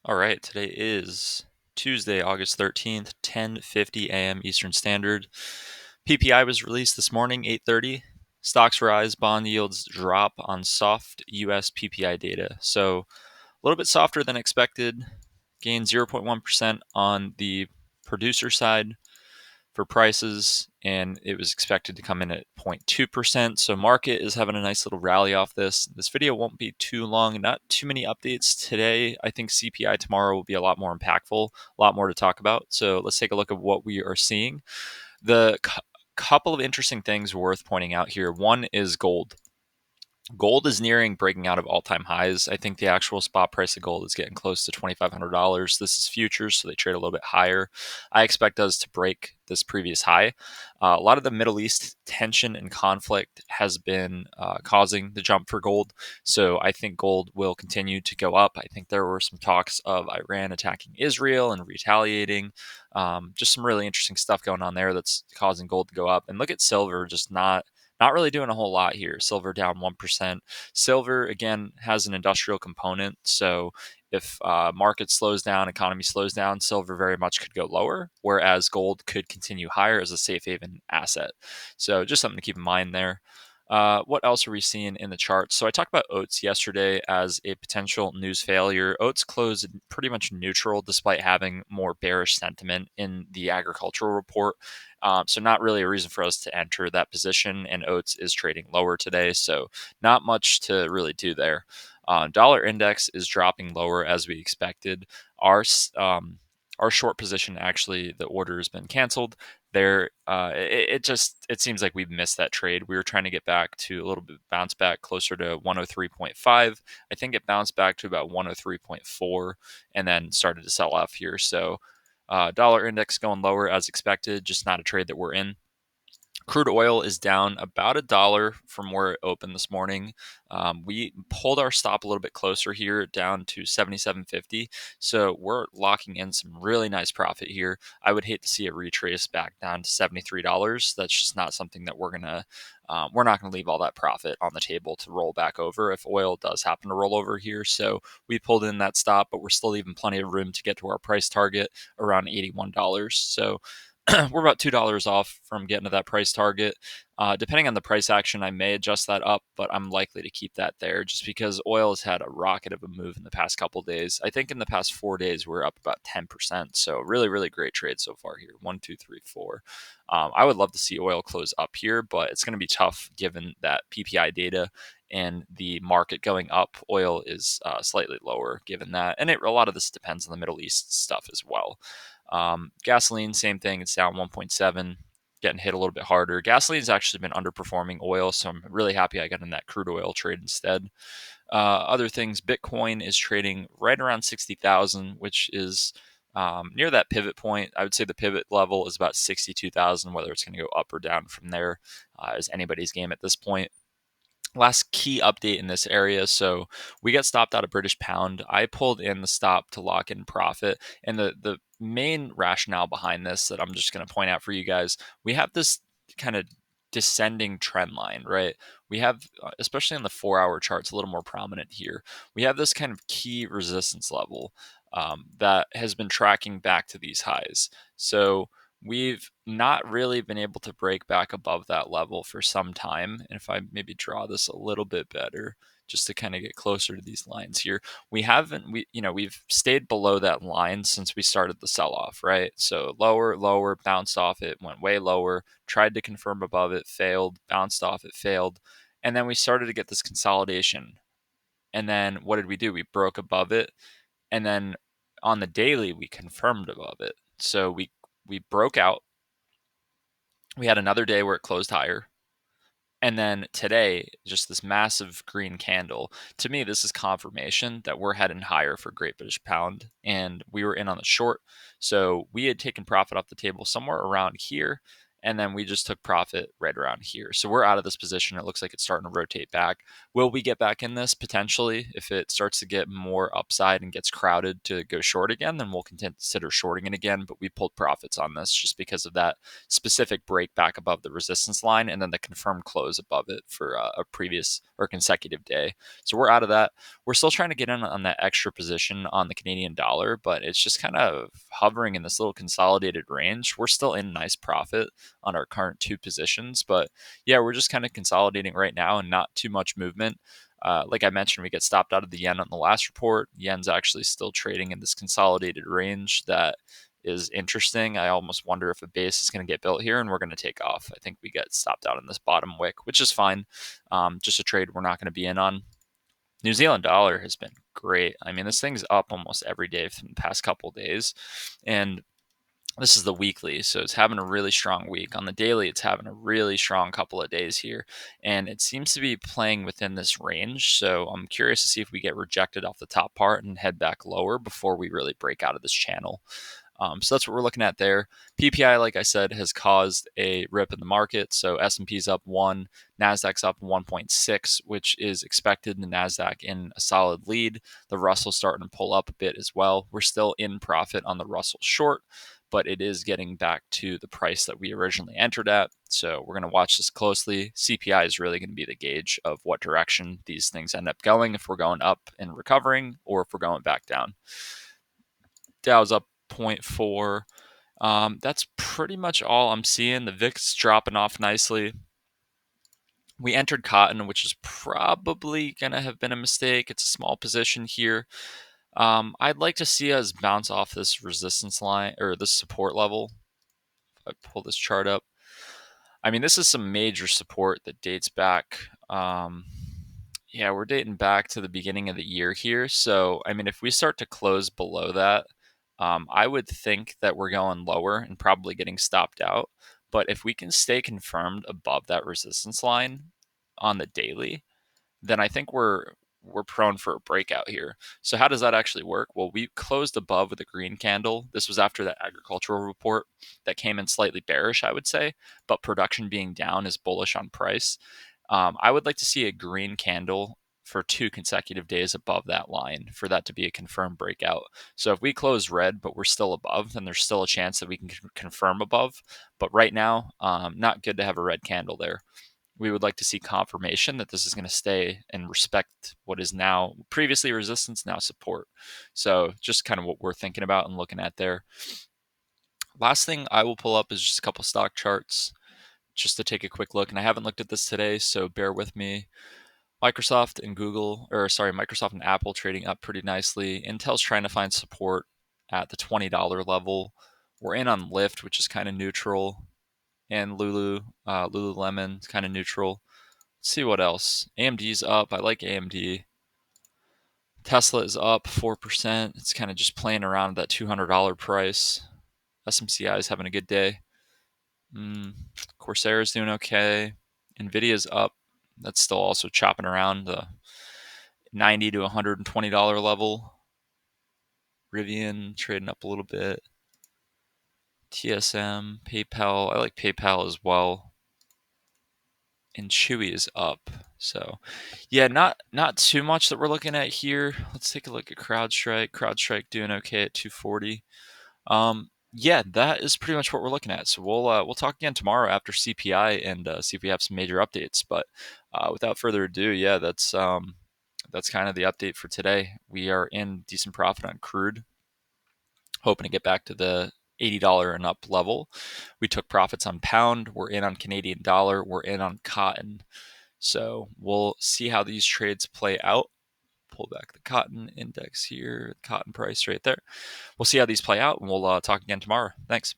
All right, today is Tuesday, August 13th, 10:50 a.m. Eastern Standard. PPI was released this morning, 8:30. Stocks rise, bond yields drop on soft US PPI data. So, a little bit softer than expected. Gained 0.1% on the producer side for prices, and it was expected to come in at 0.2%. So market is having a nice little rally off this. This video won't be too long, not too many updates today. I think CPI tomorrow will be a lot more impactful, a lot more to talk about. So let's take a look at what we are seeing. The couple of interesting things worth pointing out here. One is gold. Gold is nearing breaking out of all-time highs. I think the actual spot price of gold is getting close to $2,500. This is futures, so they trade a little bit higher. I expect us to break this previous high. A lot of the Middle East tension and conflict has been causing the jump for gold, so I think gold will continue to go up. I think there were some talks of Iran attacking Israel and retaliating. Just some really interesting stuff going on there that's causing gold to go up. And look at silver, just not really doing a whole lot here. Silver down 1%. Silver, again, has an industrial component. So if market slows down, economy slows down, silver very much could go lower, whereas gold could continue higher as a safe haven asset. So just something to keep in mind there. What else are we seeing in the charts? So I talked about oats yesterday as a potential news failure. Oats closed pretty much neutral despite having more bearish sentiment in the agricultural report. So not really a reason for us to enter that position. And oats is trading lower today, so not much to really do there. Dollar index is dropping lower as we expected. Our short position, actually, the order has been canceled. It seems like we've missed that trade. We were trying to get back to a little bit bounce back closer to 103.5. I think it bounced back to about 103.4 and then started to sell off here. So dollar index going lower as expected, just not a trade that we're in. Crude oil is down about $1 from where it opened this morning. We pulled our stop a little bit closer here, down to 77.50. So we're locking in some really nice profit here. I would hate to see it retrace back down to $73. That's just not something that we're not going to leave all that profit on the table to roll back over if oil does happen to roll over here. So we pulled in that stop, but we're still leaving plenty of room to get to our price target around $81. So we're about $2 off from getting to that price target. Depending on the price action, I may adjust that up, but I'm likely to keep that there just because oil has had a rocket of a move in the past couple days. I think in the past 4 days, we're up about 10%. So really, really great trade so far here. One, two, three, four. I would love to see oil close up here, but it's going to be tough given that PPI data and the market going up. Oil is slightly lower given that. And a lot of this depends on the Middle East stuff as well. Gasoline, same thing. It's down 1.7, getting hit a little bit harder. Gasoline's actually been underperforming oil, so I'm really happy I got in that crude oil trade instead. Other things, Bitcoin is trading right around 60,000, which is near that pivot point. I would say the pivot level is about 62,000. Whether it's going to go up or down from there is anybody's game at this point. Last key update in this area. So we got stopped out of British pound. I pulled in the stop to lock in profit. And the main rationale behind this that I'm just going to point out for you guys, we have this kind of descending trend line, right? We have, especially on the 4 hour charts, a little more prominent here. We have this kind of key resistance level that has been tracking back to these highs. So we've not really been able to break back above that level for some time. And if I maybe draw this a little bit better, just to kind of get closer to these lines here, we've stayed below that line since we started the sell off, right? So lower, lower, bounced off it, went way lower, tried to confirm above it, failed, bounced off it, failed. And then we started to get this consolidation. And then what did we do? We broke above it. And then on the daily, we confirmed above it. So we broke out. We had another day where it closed higher. And then today, just this massive green candle. To me, this is confirmation that we're heading higher for Great British Pound. And we were in on the short. So we had taken profit off the table somewhere around here. and then we just took profit right around here. So we're out of this position. It looks like it's starting to rotate back. Will we get back in this? Potentially. If it starts to get more upside and gets crowded to go short again, then we'll consider shorting it again. But we pulled profits on this just because of that specific break back above the resistance line and then the confirmed close above it for a previous or consecutive day. So we're out of that. We're still trying to get in on that extra position on the Canadian dollar, but it's just kind of hovering in this little consolidated range. We're still in nice profit on our current two positions, but yeah, we're just kind of consolidating right now and not too much movement. Like I mentioned, we get stopped out of the yen on the last report. Yen's actually still trading in this consolidated range that is interesting. I almost wonder if a base is going to get built here and we're going to take off. I think we get stopped out in this bottom wick, which is fine. Just a trade we're not going to be in on. New Zealand dollar has been great. I mean, this thing's up almost every day for the past couple of days. And this is the weekly, so it's having a really strong week. On the daily, it's having a really strong couple of days here, and it seems to be playing within this range. So I'm curious to see if we get rejected off the top part and head back lower before we really break out of this channel. So that's what we're looking at there. PPI, like I said, has caused a rip in the market. So S&P's up 1, Nasdaq's up 1.6, which is expected. The Nasdaq in a solid lead. The Russell's starting to pull up a bit as well. We're still in profit on the Russell short, but it is getting back to the price that we originally entered at. So we're going to watch this closely. CPI is really going to be the gauge of what direction these things end up going, if we're going up and recovering or if we're going back down. Dow's up 0.4. That's pretty much all I'm seeing. The VIX dropping off nicely. We entered cotton, which is probably going to have been a mistake. It's a small position here. I'd like to see us bounce off this resistance line or this support level. If I pull this chart up, I mean, this is some major support that dates back. Yeah, we're dating back to the beginning of the year here. So, I mean, if we start to close below that, I would think that we're going lower and probably getting stopped out. But if we can stay confirmed above that resistance line on the daily, then I think we're prone for a breakout here. So how does that actually work? Well, we closed above with a green candle. This was after that agricultural report that came in slightly bearish, I would say, but production being down is bullish on price. I would like to see a green candle for 2 consecutive days above that line for that to be a confirmed breakout. So if we close red, but we're still above, then there's still a chance that we can confirm above. But right now, not good to have a red candle there. We would like to see confirmation that this is going to stay and respect what is now previously resistance, now support. So just kind of what we're thinking about and looking at there. Last thing I will pull up is just a couple stock charts just to take a quick look. And I haven't looked at this today, so bear with me. Microsoft and Microsoft and Apple trading up pretty nicely. Intel's trying to find support at the $20 level. We're in on Lyft, which is kind of neutral, and Lululemon is kind of neutral. Let's see what else. AMD's up. I like AMD. Tesla is up 4%. It's kind of just playing around that $200 price. SMCI is having a good day. Corsair is doing okay. Nvidia's up. That's still also chopping around the $90 to $120 level. Rivian trading up a little bit. TSM, PayPal. I like PayPal as well. And Chewy is up. So, yeah, not too much that we're looking at here. Let's take a look at CrowdStrike. CrowdStrike doing okay at 240. Yeah, that is pretty much what we're looking at. So we'll talk again tomorrow after CPI and see if we have some major updates. But without further ado, yeah, that's kind of the update for today. We are in decent profit on crude, hoping to get back to the $80 and up level. We took profits on pound. We're in on Canadian dollar. We're in on cotton. So we'll see how these trades play out. Pull back the cotton index here, cotton price right there. We'll see how these play out, and we'll talk again tomorrow. Thanks.